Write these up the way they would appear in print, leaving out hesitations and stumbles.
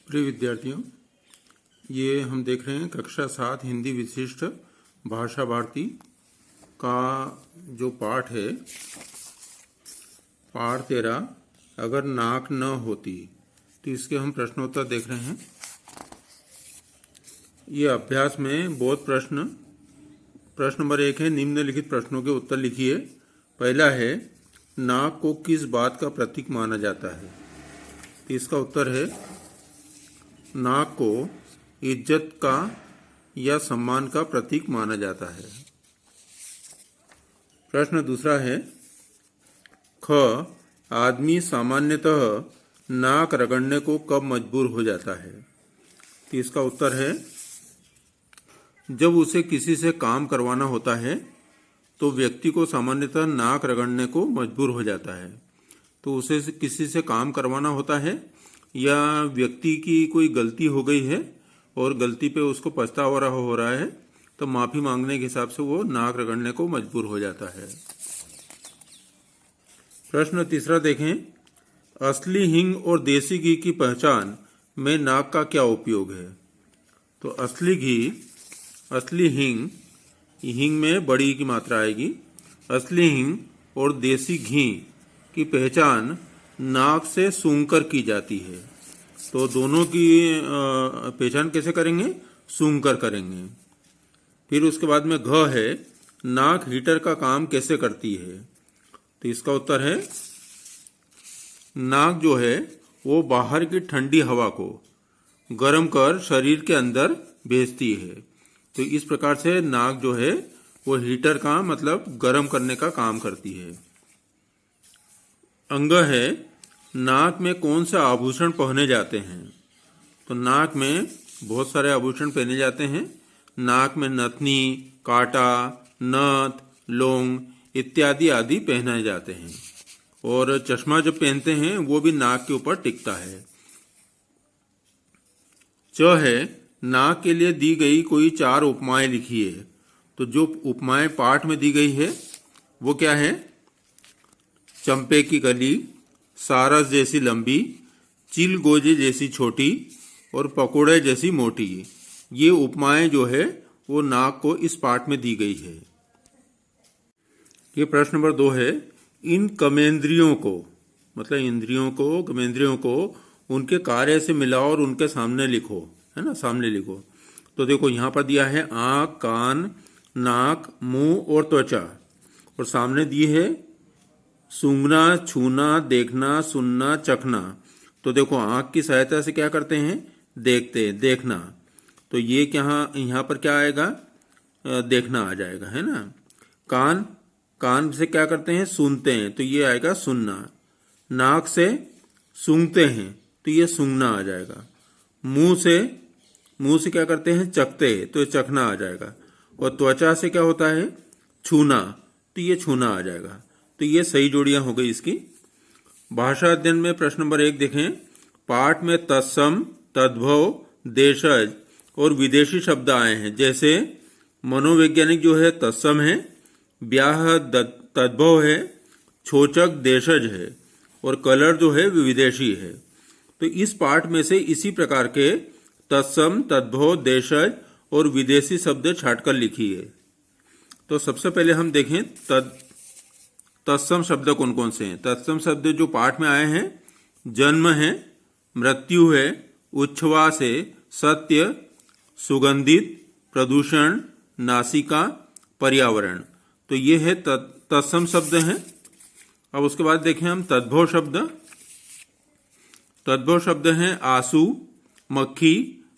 प्रिय विद्यार्थियों, ये हम देख रहे हैं कक्षा 7 हिंदी विशिष्ट भाषा भारती का जो पाठ है, पाठ 13 अगर नाक न होती, तो इसके हम प्रश्नोत्तर देख रहे हैं। ये अभ्यास में बहुत प्रश्न नंबर 1 है, निम्नलिखित प्रश्नों के उत्तर लिखिए। पहला है, नाक को किस बात का प्रतीक माना जाता है? तो इसका उत्तर है, नाक को इज्जत का या सम्मान का प्रतीक माना जाता है। प्रश्न दूसरा है, ख आदमी सामान्यतः नाक रगड़ने को कब मजबूर हो जाता है? तो इसका उत्तर है, जब उसे किसी से काम करवाना होता है तो व्यक्ति को सामान्यतः नाक रगड़ने को मजबूर हो जाता है। तो उसे किसी से काम करवाना होता है या व्यक्ति की कोई गलती हो गई है और गलती पे उसको पछतावा हो रहा है, तो माफी मांगने के हिसाब से वो नाक रगड़ने को मजबूर हो जाता है। प्रश्न तीसरा देखें, असली हींग और देसी घी की पहचान में नाक का क्या उपयोग है? तो असली हींग में बड़ी की मात्रा आएगी। असली हींग और देसी घी की पहचान नाक से सूंघकर की जाती है। तो दोनों की पहचान कैसे करेंगे? सूंघकर करेंगे। फिर उसके बाद में घ है, नाक हीटर का काम कैसे करती है? तो इसका उत्तर है, नाक जो है वो बाहर की ठंडी हवा को गर्म कर शरीर के अंदर भेजती है। तो इस प्रकार से नाक जो है वो हीटर का मतलब गर्म करने का काम करती है। अंग है, नाक में कौन से आभूषण पहने जाते हैं? तो नाक में बहुत सारे आभूषण पहने जाते हैं। नाक में नथनी, कांटा, नथ, लौंग इत्यादि आदि पहनाए जाते हैं। और चश्मा जब पहनते हैं वो भी नाक के ऊपर टिकता है। च है, नाक के लिए दी गई कोई 4 उपमाएं लिखिए। तो जो उपमाएं पाठ में दी गई है वो क्या है? चंपे की कली, सारस जैसी लंबी, चिल गोजे जैसी छोटी और पकोड़े जैसी मोटी। ये उपमाएं जो है वो नाक को इस पाठ में दी गई है। ये प्रश्न नंबर 2 है, इन कमेंद्रियों को मतलब कमेंद्रियों को उनके कार्य से मिलाओ और उनके सामने लिखो, है ना, सामने लिखो। तो देखो यहाँ पर दिया है आंख, कान, नाक, मुंह और त्वचा, और सामने दी है सूंघना, छूना, देखना, सुनना, चखना। तो देखो आंख की सहायता से क्या करते हैं? देखना। तो ये क्या यहाँ पर क्या आएगा? देखना आ जाएगा, है ना। कान से क्या करते हैं? सुनते हैं, तो ये आएगा सुनना। नाक से सूंघते हैं, तो ये सूंघना आ जाएगा। मुंह से क्या करते हैं? चखते हैं, तो ये चखना आ जाएगा। और त्वचा से क्या होता है? छूना, तो ये छूना आ जाएगा। तो ये सही जोड़ियां हो गई इसकी। भाषा अध्ययन में प्रश्न नंबर 1 देखें, पाठ में तत्सम, तद्भव, देशज और विदेशी शब्द आए हैं। जैसे मनोवैज्ञानिक जो है तत्सम है, ब्याह तद्भव है, छोचक देशज है और कलर जो है विदेशी है। तो इस पाठ में से इसी प्रकार के तत्सम, तद्भव, देशज और विदेशी शब्द छांटकर लिखिए। तो सबसे पहले हम देखें तत्सम शब्द कौन कौन से हैं। तत्सम शब्द जो पाठ में आए हैं, जन्म है, मृत्यु है, उच्छ्वास है, सत्य, सुगंधित, प्रदूषण, नासिका, पर्यावरण। तो ये है तत्सम शब्द हैं। अब उसके बाद देखें हम तद्भव शब्द। तद्भव शब्द हैं आंसू, मक्खी,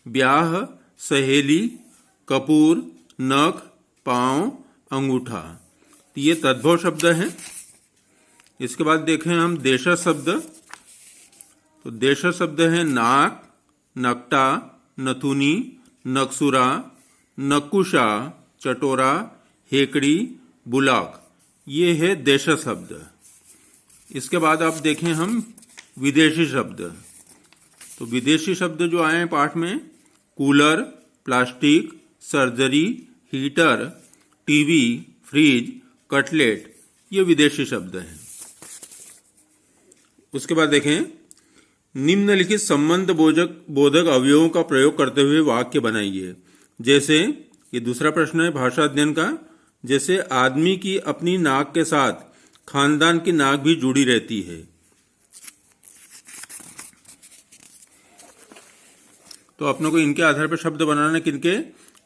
ब्याह, सहेली, कपूर, नख, पांव, अंगूठा। तो ये तद्भव शब्द हैं। इसके बाद देखें हम देशज शब्द। तो देशज शब्द है नाक, नकटा, नथुनी, नक्सुरा, नक्कुशा, चटोरा, हेकड़ी, बुलाक। ये है देशज शब्द। इसके बाद आप देखें हम विदेशी शब्द। तो विदेशी शब्द जो आए हैं पाठ में, cooler, plastic, surgery, heater, TV, fridge, cutlet, ये विदेशी शब्द हैं। उसके बाद देखें निम्नलिखित संबंध बोधक अवयवों का प्रयोग करते हुए वाक्य बनाइए। जैसे ये दूसरा प्रश्न है भाषा अध्ययन का। जैसे आदमी की अपनी नाक के साथ खानदान की नाक भी जुड़ी रहती है। तो अपनों को इनके आधार पर शब्द बनाना किनके?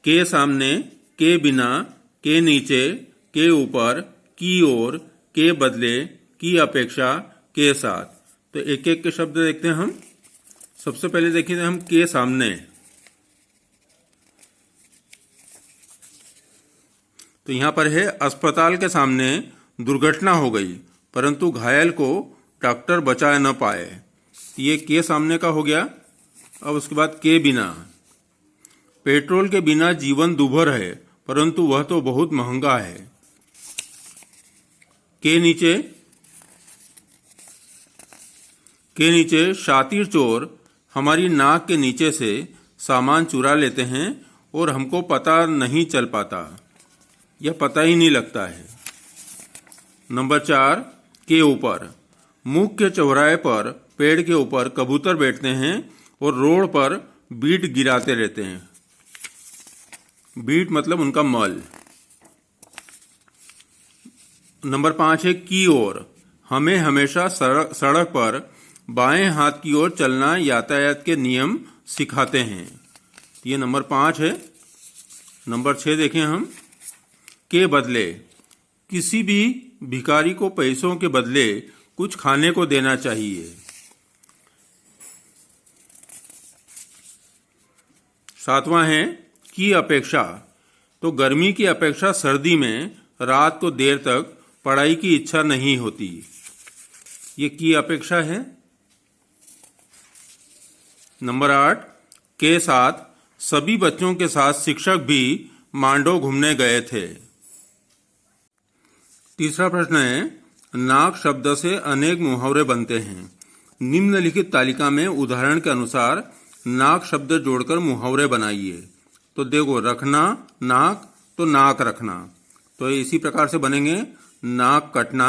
के सामने, के बिना, के नीचे, के ऊपर, की ओर, के बदले, की अपेक्षा, के साथ। तो एक एक के शब्द देखते हैं हम। सबसे पहले देखिए हम के सामने। तो यहां पर है अस्पताल के सामने दुर्घटना हो गई परंतु घायल को डॉक्टर बचा न पाए। ये के सामने का हो गया। अब उसके बाद के बिना। पेट्रोल के बिना जीवन दूभर है परंतु वह तो बहुत महंगा है। के नीचे शातिर चोर हमारी नाक के नीचे से सामान चुरा लेते हैं और हमको पता नहीं चल पाता या पता ही नहीं लगता है। नंबर 4 के ऊपर। मुख्य चौराहे पर पेड़ के ऊपर कबूतर बैठते हैं और रोड पर बीट गिराते रहते हैं। बीट मतलब उनका मल। नंबर 5 है की ओर। हमें हमेशा सड़क पर बाएं हाथ की ओर चलना यातायात के नियम सिखाते हैं। ये नंबर 5 है। नंबर 6 देखें हम। के बदले। किसी भी भिखारी को पैसों के बदले कुछ खाने को देना चाहिए। 7वां है की अपेक्षा। तो गर्मी की अपेक्षा सर्दी में रात को देर तक पढ़ाई की इच्छा नहीं होती। ये की अपेक्षा है। नंबर 8 के साथ। सभी बच्चों के साथ शिक्षक भी मांडो घूमने गए थे। तीसरा प्रश्न है नाक शब्द से अनेक मुहावरे बनते हैं। निम्नलिखित तालिका में उदाहरण के अनुसार नाक शब्द जोड़कर मुहावरे बनाइए। तो देखो रखना नाक, तो नाक रखना। तो इसी प्रकार से बनेंगे। नाक कटना,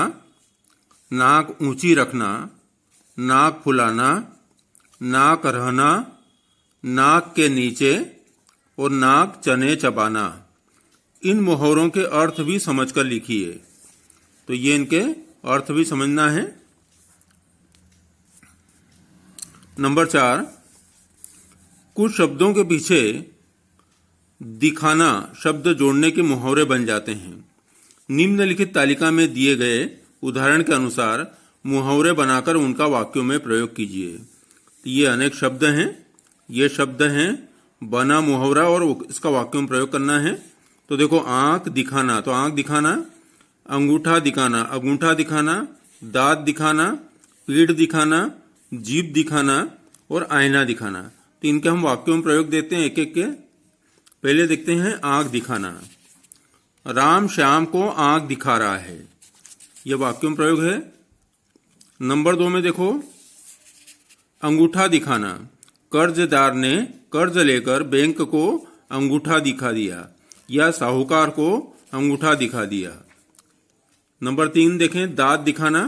नाक ऊंची रखना, नाक फुलाना, नाक रहना, नाक के नीचे और नाक चने चबाना। इन मुहावरों के अर्थ भी समझकर लिखिए। तो ये इनके अर्थ भी समझना है। नंबर 4 कुछ शब्दों के पीछे दिखाना शब्द जोड़ने के मुहावरे बन जाते हैं। निम्नलिखित तालिका में दिए गए उदाहरण के अनुसार मुहावरे बनाकर उनका वाक्यों में प्रयोग कीजिए। ये अनेक शब्द हैं। ये शब्द हैं बना मुहावरा और इसका वाक्यों में प्रयोग करना है। तो देखो आंख दिखाना, तो आंख दिखाना। अंगूठा दिखाना, अंगूठा दिखाना। दांत दिखाना, पीठ दिखाना, जीभ दिखाना और आईना दिखाना। तो इनके हम वाक्यों में प्रयोग देते हैं एक एक के। पहले देखते हैं आंख दिखाना। राम श्याम को आंख दिखा रहा है। यह वाक्यों में प्रयोग है। नंबर 2 में देखो अंगूठा दिखाना। कर्जदार ने कर्ज लेकर बैंक को अंगूठा दिखा दिया या साहूकार को अंगूठा दिखा दिया। नंबर 3 देखें दांत दिखाना।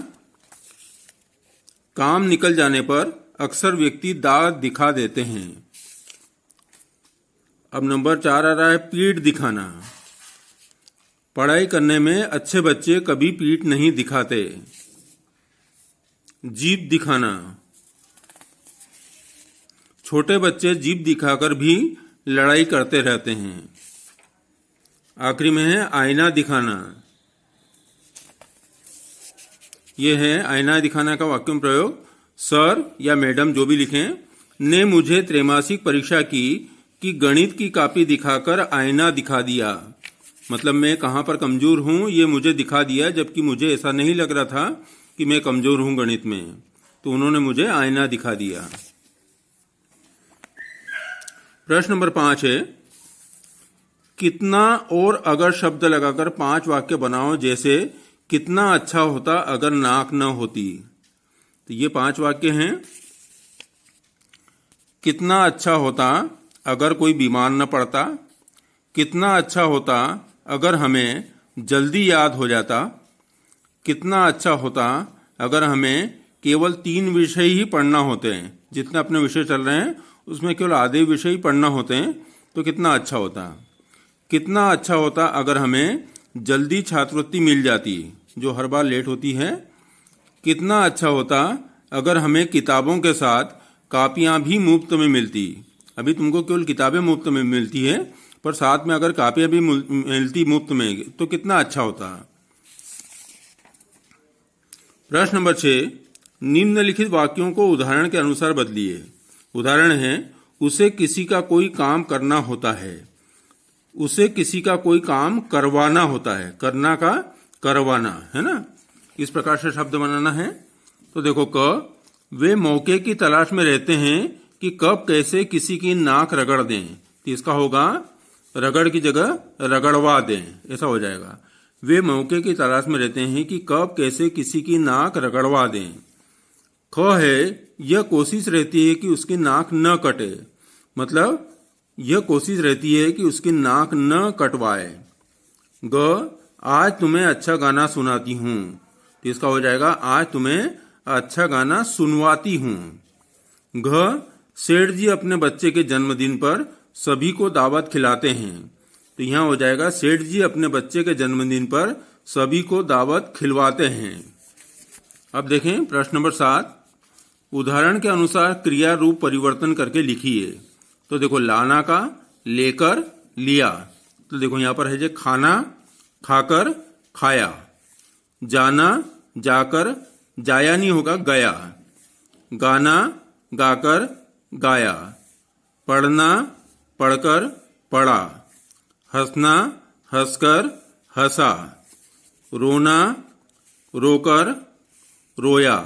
काम निकल जाने पर अक्सर व्यक्ति दांत दिखा देते हैं। अब नंबर 4 आ रहा है पीठ दिखाना। पढ़ाई करने में अच्छे बच्चे कभी पीठ नहीं दिखाते। जीभ दिखाना। छोटे बच्चे जीभ दिखाकर भी लड़ाई करते रहते हैं। आखिरी में है आईना दिखाना। यह है आईना दिखाना का वाक्य में प्रयोग। सर या मैडम जो भी लिखें ने मुझे त्रैमासिक परीक्षा की कि गणित की कॉपी दिखाकर आईना दिखा दिया। मतलब मैं कहां पर कमजोर हूं ये मुझे दिखा दिया, जबकि मुझे ऐसा नहीं लग रहा था कि मैं कमजोर हूं गणित में। तो उन्होंने मुझे आईना दिखा दिया। प्रश्न नंबर 5 है कितना और अगर शब्द लगाकर 5 वाक्य बनाओ। जैसे कितना अच्छा होता अगर नाक न होती। तो ये 5 वाक्य हैं। कितना अच्छा होता अगर कोई बीमार न पड़ता। कितना अच्छा होता अगर हमें जल्दी याद हो जाता। कितना अच्छा होता अगर हमें केवल 3 विषय ही पढ़ना होते हैं, जितने अपने विषय चल रहे हैं उसमें केवल आधे विषय ही पढ़ना होते हैं, तो कितना अच्छा होता। कितना अच्छा होता अगर हमें जल्दी छात्रवृत्ति मिल जाती जो हर बार लेट होती है। कितना अच्छा होता अगर हमें किताबों के साथ कापियां भी मुफ्त में मिलती। अभी तुमको केवल किताबें मुफ्त में मिलती है, पर साथ में अगर कापियां भी मिलती मुफ्त में तो कितना अच्छा होता। प्रश्न नंबर 6, निम्नलिखित वाक्यों को उदाहरण के अनुसार बदलिए। उदाहरण है, उसे किसी का कोई काम करना होता है। उसे किसी का कोई काम करवाना होता है। करना का करवाना, है ना। इस प्रकार से शब्द बनाना है। तो देखो, क वे मौके की तलाश में रहते हैं कि कब कैसे किसी की नाक रगड़ दें। तो इसका होगा रगड़ की जगह रगड़वा दें, ऐसा हो जाएगा। वे मौके की तलाश में रहते हैं कि कब कैसे किसी की नाक रगड़वा दें। ख है, यह कोशिश रहती है कि उसकी नाक न कटे। मतलब यह कोशिश रहती है कि उसकी नाक न कटवाए। ग, आज तुम्हें अच्छा गाना सुनाती हूँ। तो इसका हो जाएगा आज तुम्हें अच्छा गाना सुनवाती हूँ। घ, सेठ जी अपने बच्चे के जन्मदिन पर सभी को दावत खिलाते हैं। तो यहाँ हो जाएगा सेठ जी अपने बच्चे के जन्मदिन पर सभी को दावत खिलवाते हैं। अब देखें प्रश्न नंबर 7, उदाहरण के अनुसार क्रिया रूप परिवर्तन करके लिखिए। तो देखो, लाना का लेकर लिया। तो देखो यहाँ पर है जो खाना खाकर खाया, जाना जाकर जाया नहीं होगा गया, गाना गाकर गाया, पढ़ना पढ़कर पढ़ा, हंसना हंसकर हंसा, रोना रोकर रोया,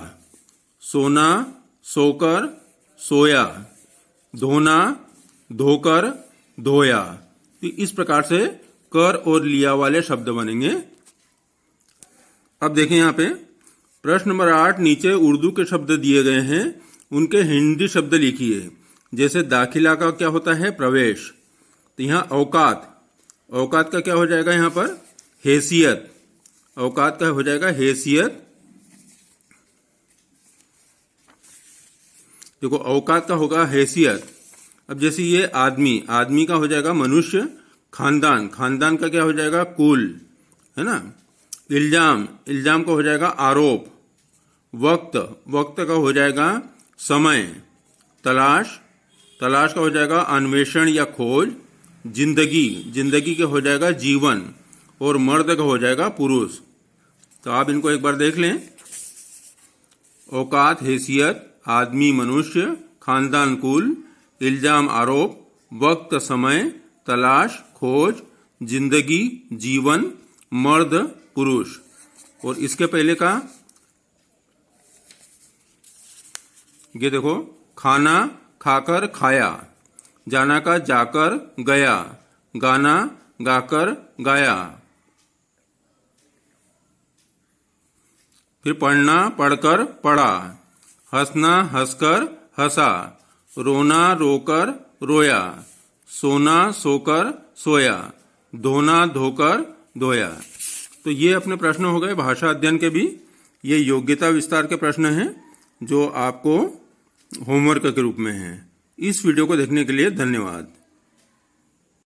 सोना सोकर सोया, धोना धोकर धोया। तो इस प्रकार से कर और लिया वाले शब्द बनेंगे। अब देखें यहाँ पे प्रश्न नंबर 8, नीचे उर्दू के शब्द दिए गए हैं, उनके हिंदी शब्द लिखिए। जैसे दाखिला का क्या होता है? प्रवेश। तो यहाँ औकात, औकात का क्या हो जाएगा? यहाँ पर हैसियत। औकात का हो जाएगा हैसियत। देखो, औकात का होगा हैसियत। अब जैसे ये आदमी, आदमी का हो जाएगा मनुष्य। खानदान, खानदान का क्या हो जाएगा? कुल, है ना। इल्जाम, इल्जाम का हो जाएगा आरोप। वक्त, वक्त का हो जाएगा समय। तलाश, तलाश का हो जाएगा अन्वेषण या खोज। जिंदगी, जिंदगी का हो जाएगा जीवन। और मर्द का हो जाएगा पुरुष। तो आप इनको एक बार देख लें। औकात हैसियत, आदमी मनुष्य, खानदान कुल, इल्जाम आरोप, वक्त समय, तलाश खोज, जिंदगी जीवन, मर्द पुरुष। और इसके पहले का ये देखो, खाना खाकर खाया, जाना का जाकर गया, गाना गाकर गाया, फिर पढ़ना पढ़कर पढ़ा, हंसना हंसकर हंसा, रोना रोकर रोया, सोना सोकर सोया, धोना धोकर धोया। तो ये अपने प्रश्न हो गए भाषा अध्ययन के भी। ये योग्यता विस्तार के प्रश्न हैं जो आपको होमवर्क के रूप में हैं। इस वीडियो को देखने के लिए धन्यवाद।